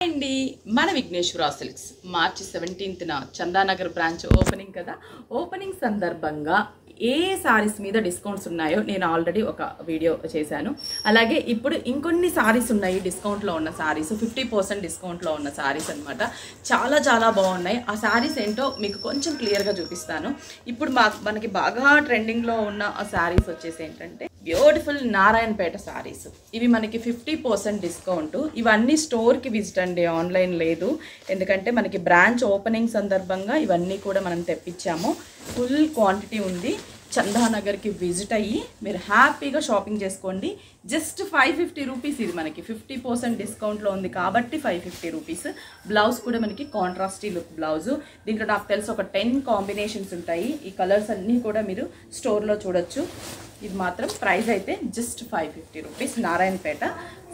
అండి మన విఘ్నేశ్వర సిల్క్స్ మార్చి 17న Chandanagar branch opening కదా. ఓపెనింగ్ సందర్భంగా ఏ సారీస్ మీద డిస్కౌంట్స్ ఉన్నాయో నేను ఆల్రెడీ ఒక వీడియో చేశాను. అలాగే ఇప్పుడు ఇంకొన్ని సారీస్ ఉన్నాయి డిస్కౌంట్లో ఉన్న సారీస్, 50% డిస్కౌంట్లో ఉన్న సారీస్ అనమాట. చాలా చాలా బాగున్నాయి. ఆ సారీస్ ఏంటో మీకు కొంచెం క్లియర్గా చూపిస్తాను. ఇప్పుడు మనకి బాగా ట్రెండింగ్లో ఉన్న ఆ సారీస్ వచ్చేసి ఏంటంటే బ్యూటిఫుల్ నారాయణపేట సారీస్. ఇవి మనకి 50% డిస్కౌంట్. ఇవన్నీ స్టోర్కి విజిట్ అండి, ఆన్లైన్ లేదు. ఎందుకంటే మనకి బ్రాంచ్ ఓపెనింగ్ సందర్భంగా ఇవన్నీ కూడా మనం తెప్పించాము. ఫుల్ క్వాంటిటీ ఉంది. చందానగర్కి విజిట్ అయ్యి మీరు హ్యాపీగా షాపింగ్ చేసుకోండి. Just 550 rupees. ఇది మనకి 50% డిస్కౌంట్లో ఉంది కాబట్టి 550 రూపీస్. బ్లౌజ్ కూడా మనకి కాంట్రాస్టీ లుక్ బ్లౌజు. దీంట్లో నాకు తెలిసి ఒక 10 కాంబినేషన్స్ ఉంటాయి. ఈ కలర్స్ అన్నీ కూడా మీరు స్టోర్లో చూడొచ్చు. ఇది మాత్రం ప్రైస్ అయితే just 550 rupees. Narayanpet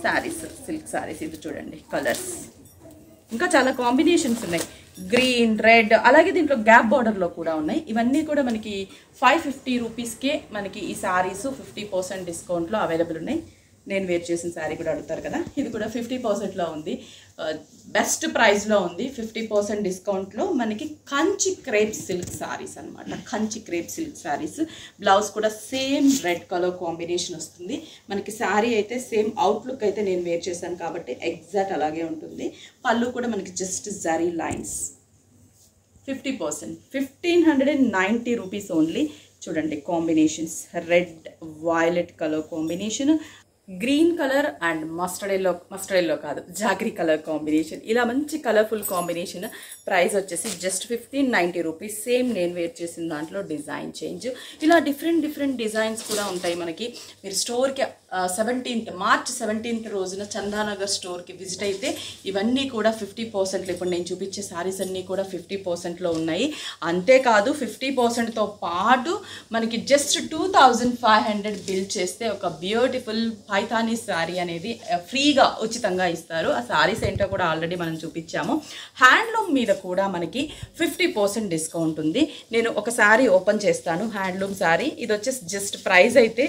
saris, silk saris. ఇది చూడండి కలర్స్, ఇంకా చాలా కాంబినేషన్స్ ఉన్నాయి. గ్రీన్, రెడ్, అలాగే దీంట్లో గ్యాప్ బార్డర్లో కూడా ఉన్నాయి. ఇవన్నీ కూడా మనకి 550 రూపీస్కే మనకి ఈ శారీస్ 50% డిస్కౌంట్లో అవైలబుల్ ఉన్నాయి. నేను వేర్ చేసిన శారీ కూడా అడుగుతారు కదా, ఇది కూడా 50%లో ఉంది. బెస్ట్ ప్రైస్లో ఉంది. 50% డిస్కౌంట్లో మనకి కంచి క్రేప్ సిల్క్ శారీస్ అనమాట. Kanchi crepe silk saris. Blouse కూడా సేమ్ రెడ్ కలర్ కాంబినేషన్ వస్తుంది. మనకి శారీ అయితే సేమ్ అవుట్లుక్ అయితే నేను వేర్ చేశాను కాబట్టి ఎగ్జాక్ట్ అలాగే ఉంటుంది. పళ్ళు కూడా మనకి just zari lines. 50%, 1590 rupees only. చూడండి combinations, red violet colour combination, green colour and mustard yellow కాదు, జాగరీ కలర్ కాంబినేషన్. ఇలా మంచి కలర్ఫుల్ కాంబినేషన్. ప్రైస్ వచ్చేసి జస్ట్ 1590 రూపీస్. సేమ్ నేను వేర్ చేసిన దాంట్లో డిజైన్ చేంజ్. ఇలా డిఫరెంట్ డిజైన్స్ కూడా ఉంటాయి మనకి. మీరు స్టోర్కి మార్చి 17th రోజున చందానగర్ స్టోర్కి విజిట్ అయితే ఇవన్నీ కూడా 50%. ఇప్పుడు నేను చూపించే శారీస్ అన్నీ కూడా 50%లో ఉన్నాయి. అంతేకాదు 50%తో పాటు మనకి జస్ట్ 2500 బిల్ చేస్తే ఒక బ్యూటిఫుల్ పైతానీ శారీ అనేది ఫ్రీగా ఉచితంగా ఇస్తారు. ఆ శారీస్ ఏంటో కూడా ఆల్రెడీ మనం చూపించాము. హ్యాండ్లూమ్ మీద కూడా మనకి 50% డిస్కౌంట్ ఉంది. నేను ఒక శారీ ఓపెన్ చేస్తాను, హ్యాండ్లూమ్ శారీ. ఇది వచ్చేసి జస్ట్ ప్రైస్ అయితే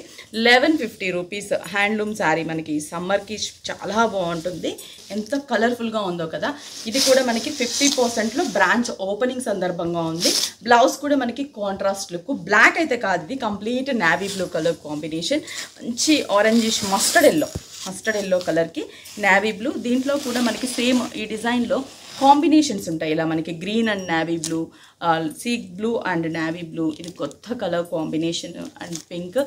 1150 రూపీస్. హ్యాండ్లూమ్ శారీ మనకి సమ్మర్కి చాలా బాగుంటుంది. ఎంత కలర్ఫుల్గా ఉందో కదా. ఇది కూడా మనకి 50%లో బ్రాంచ్ ఓపెనింగ్ సందర్భంగా ఉంది. బ్లౌజ్ కూడా మనకి కాంట్రాస్ట్ లుక్. బ్లాక్ అయితే కాదు, ఇది complete navy blue colour combination. మంచి ఆరెంజిష్ మస్టర్డ్ ఎల్లో కలర్కి నావీ బ్లూ. దీంట్లో కూడా మనకి సేమ్ ఈ డిజైన్లో కాంబినేషన్స్ ఉంటాయి. ఇలా మనకి green and navy blue, sea blue and navy blue. ఇది కొత్త కలర్ కాంబినేషన్. And pink.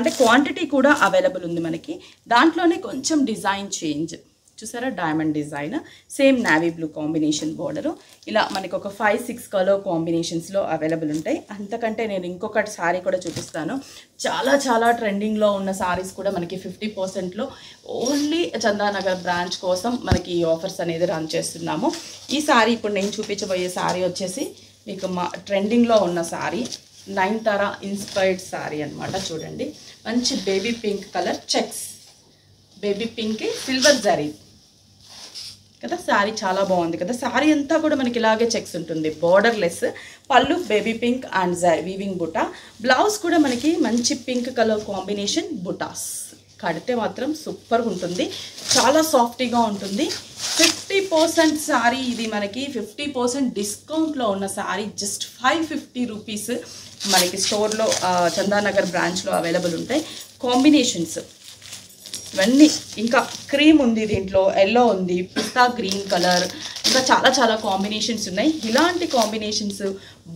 అంటే క్వాంటిటీ కూడా అవైలబుల్ ఉంది మనకి. దాంట్లోనే కొంచెం డిజైన్ చేంజ్ చూసారా, diamond design, same navy blue combination border. ఇలా మనకి ఒక 5-6 కలర్ కాంబినేషన్స్లో అవైలబుల్ ఉంటాయి. అంతకంటే నేను ఇంకొకటి శారీ కూడా చూపిస్తాను. చాలా ట్రెండింగ్లో ఉన్న శారీస్ కూడా మనకి 50%లో ఓన్లీ చందానగర్ బ్రాంచ్ కోసం మనకి ఈ ఆఫర్స్ అనేది రన్ చేస్తున్నాము. ఈ శారీ ఇప్పుడు నేను చూపించబోయే శారీ వచ్చేసి మీకు ట్రెండింగ్లో ఉన్న శారీ, నయనతార ఇన్స్పైర్డ్ శారీ అనమాట. చూడండి మంచి baby pink colour checks, baby pink silver zari కదా. శారీ చాలా బాగుంది కదా. శారీ అంతా కూడా మనకి ఇలాగే చెక్స్ ఉంటుంది, బోర్డర్లెస్. పళ్ళు బేబీ పింక్ అండ్ వీవింగ్ బుటా. బ్లౌజ్ కూడా మనకి మంచి పింక్ కలర్ కాంబినేషన్ బుటాస్. కడితే మాత్రం సూపర్గా ఉంటుంది, చాలా సాఫ్టీగా ఉంటుంది. 50% శారీ ఇది మనకి 50% డిస్కౌంట్లో ఉన్న శారీ జస్ట్ 550 రూపీస్. మనకి స్టోర్లో చందానగర్ బ్రాంచ్లో అవైలబుల్ ఉంటాయి. కాంబినేషన్స్ ఇవన్నీ, ఇంకా క్రీమ్ ఉంది, దీంట్లో ఎల్లో ఉంది, పిస్తా గ్రీన్ కలర్, ఇంకా చాలా కాంబినేషన్స్ ఉన్నాయి. ఇలాంటి కాంబినేషన్స్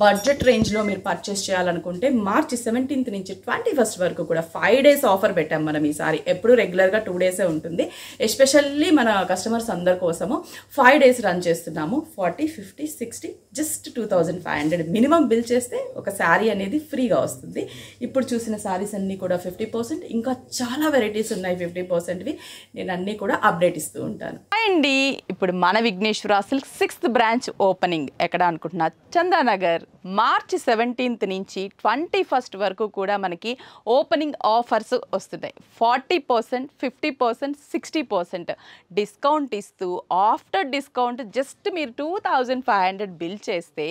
బడ్జెట్ రేంజ్లో మీరు పర్చేస్ చేయాలనుకుంటే మార్చి 17th నుంచి 21st వరకు కూడా 5 days ఆఫర్ పెట్టాం మనం. ఈసారి ఎప్పుడు రెగ్యులర్గా 2 days ఉంటుంది. ఎస్పెషల్లీ మన కస్టమర్స్ అందరి కోసము 5 days రన్ చేస్తున్నాము. 40, 50, 60 జస్ట్ 2500 మినిమం బిల్ చేస్తే ఒక శారీ అనేది ఫ్రీగా వస్తుంది. ఇప్పుడు చూసిన శారీస్ అన్నీ కూడా 50%. ఇంకా చాలా వెరైటీస్ ఉన్నాయి 50%వి. నేను అన్నీ కూడా అప్డేట్ ఇస్తూ ఉంటాను. అండి ఇప్పుడు మన Vighneshwara silk 6th branch opening ఎక్కడ అనుకుంటున్నా, చందానగర్. కలర్ మార్చ్ 17th నుంచి 21st వరకు కూడా మనకి ఓపెనింగ్ ఆఫర్స్ వస్తున్నాయి. 40%, 50%, 60% డిస్కౌంట్ ఇస్తూ ఆఫ్టర్ డిస్కౌంట్ జస్ట్ మీరు 2500 బిల్ చేస్తే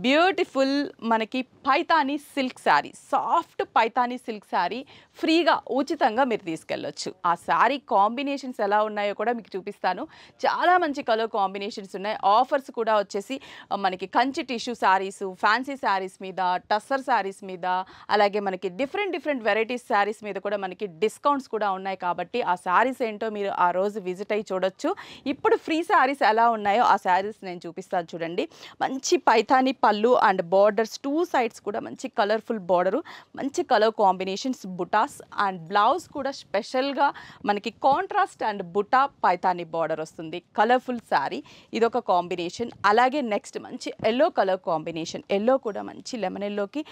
బ్యూటిఫుల్ మనకి Paithani silk sari, soft Paithani silk sari ఫ్రీగా ఉచితంగా మీరు తీసుకెళ్ళొచ్చు. ఆ శారీ కాంబినేషన్స్ ఎలా ఉన్నాయో కూడా మీకు చూపిస్తాను. చాలా మంచి కలర్ కాంబినేషన్స్ ఉన్నాయి. ఆఫర్స్ కూడా వచ్చేసి మనకి కంచి టిష్యూ శారీస్, ఫ్యాన్సీ శారీస్ మీద, టస్సర్ శారీస్ మీద, అలాగే మనకి డిఫరెంట్ వెరైటీస్ శారీస్ మీద కూడా మనకి డిస్కౌంట్స్ కూడా ఉన్నాయి. కాబట్టి ఆ శారీస్ ఏంటో మీరు ఆ రోజు విజిట్ అయ్యి చూడొచ్చు. ఇప్పుడు ఫ్రీ శారీస్ ఎలా ఉన్నాయో ఆ శారీస్ నేను చూపిస్తాను చూడండి. మంచి పైథానీ పళ్ళు అండ్ బార్డర్స్, 2 సైడ్స్ కూడా మంచి కలర్ఫుల్ బార్డరు, మంచి కలర్ కాంబినేషన్స్, బుటాస్ అండ్ బ్లౌజ్ కూడా స్పెషల్గా మనకి కాంట్రాస్ట్ అండ్ బుటా పైథానీ బార్డర్ వస్తుంది. కలర్ఫుల్ శారీ ఇదొక కాంబినేషన్. అలాగే నెక్స్ట్ మంచి ఎల్లో కలర్ కాంబినేషన్, ఎల్లో కూడా మంచి లెమన్ ఎల్లోకి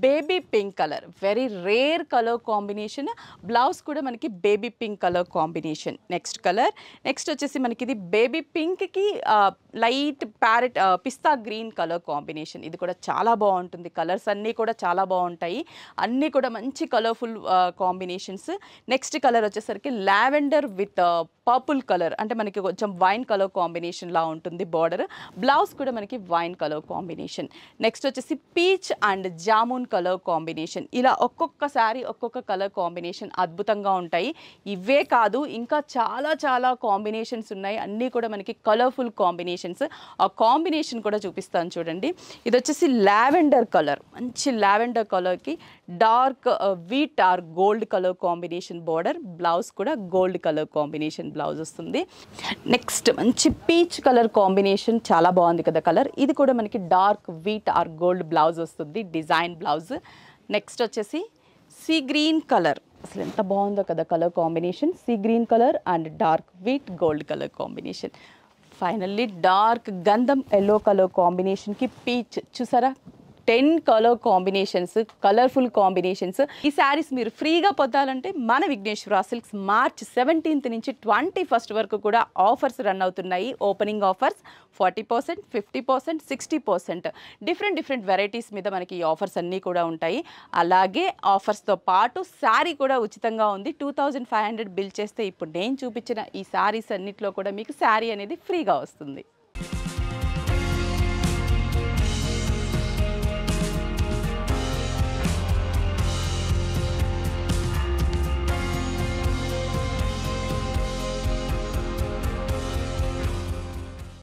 baby pink colour, very rare colour combination. Blouse కూడా మనకి baby pink colour combination. Next colour, next వచ్చేసి మనకి ఇది బేబీ పింక్కి లైట్ ప్యారెట్ పిస్తా గ్రీన్ కలర్ కాంబినేషన్. ఇది కూడా చాలా బాగుంటుంది. కలర్స్ అన్నీ కూడా చాలా బాగుంటాయి. అన్నీ కూడా మంచి కలర్ఫుల్ కాంబినేషన్స్. నెక్స్ట్ కలర్ వచ్చేసరికి లావెండర్ విత్ పర్పుల్ కలర్, అంటే మనకి కొంచెం వైన్ కలర్ కాంబినేషన్ లా ఉంటుంది బార్డర్. బ్లౌజ్ కూడా మనకి వైన్ కలర్ కాంబినేషన్. నెక్స్ట్ వచ్చేసి peach and jamun colour combination. ఇలా ఒక్కొక్కసారి ఒక్కొక్క కలర్ కాంబినేషన్ అద్భుతంగా ఉంటాయి. ఇవే కాదు ఇంకా చాలా కాంబినేషన్స్ ఉన్నాయి. అన్నీ కూడా మనకి కలర్ఫుల్ కాంబినేషన్స్. ఆ కాంబినేషన్ కూడా చూపిస్తాను చూడండి. ఇది వచ్చేసి లావెండర్ కలర్, మంచి లావెండర్ కలర్కి dark wheat or gold colour combination border. Blouse కూడా గోల్డ్ కలర్ కాంబినేషన్ బ్లౌజ్ వస్తుంది. నెక్స్ట్ మంచి పీచ్ కలర్ కాంబినేషన్, చాలా బాగుంది కదా కలర్. ఇది కూడా మనకి dark wheat or gold blouse వస్తుంది, డిజైన్ బ్లౌజ్. నెక్స్ట్ వచ్చేసి సీ గ్రీన్ కలర్, అసలు ఎంత బాగుందో కదా colour combination. Sea green colour and dark wheat gold colour combination. Finally dark గంధం ఎల్లో కలర్ కాంబినేషన్కి పీచ్. చూసారా 10 కలర్ కాంబినేషన్స్, కలర్ఫుల్ కాంబినేషన్స్. ఈ శారీస్ మీరు ఫ్రీగా పొందాలంటే మన విఘ్నేశ్వర సిల్క్స్ మార్చ్ 17th నుంచి 21st వరకు కూడా ఆఫర్స్ రన్ అవుతున్నాయి. Opening offers 40%, 50%, 60%. డిఫరెంట్ వెరైటీస్ మీద మనకి ఈ ఆఫర్స్ అన్నీ కూడా ఉంటాయి. అలాగే ఆఫర్స్తో పాటు శారీ కూడా ఉచితంగా ఉంది. 2500 బిల్ చేస్తే ఇప్పుడు నేను చూపించిన ఈ శారీస్ అన్నిట్లో కూడా మీకు శారీ అనేది ఫ్రీగా వస్తుంది.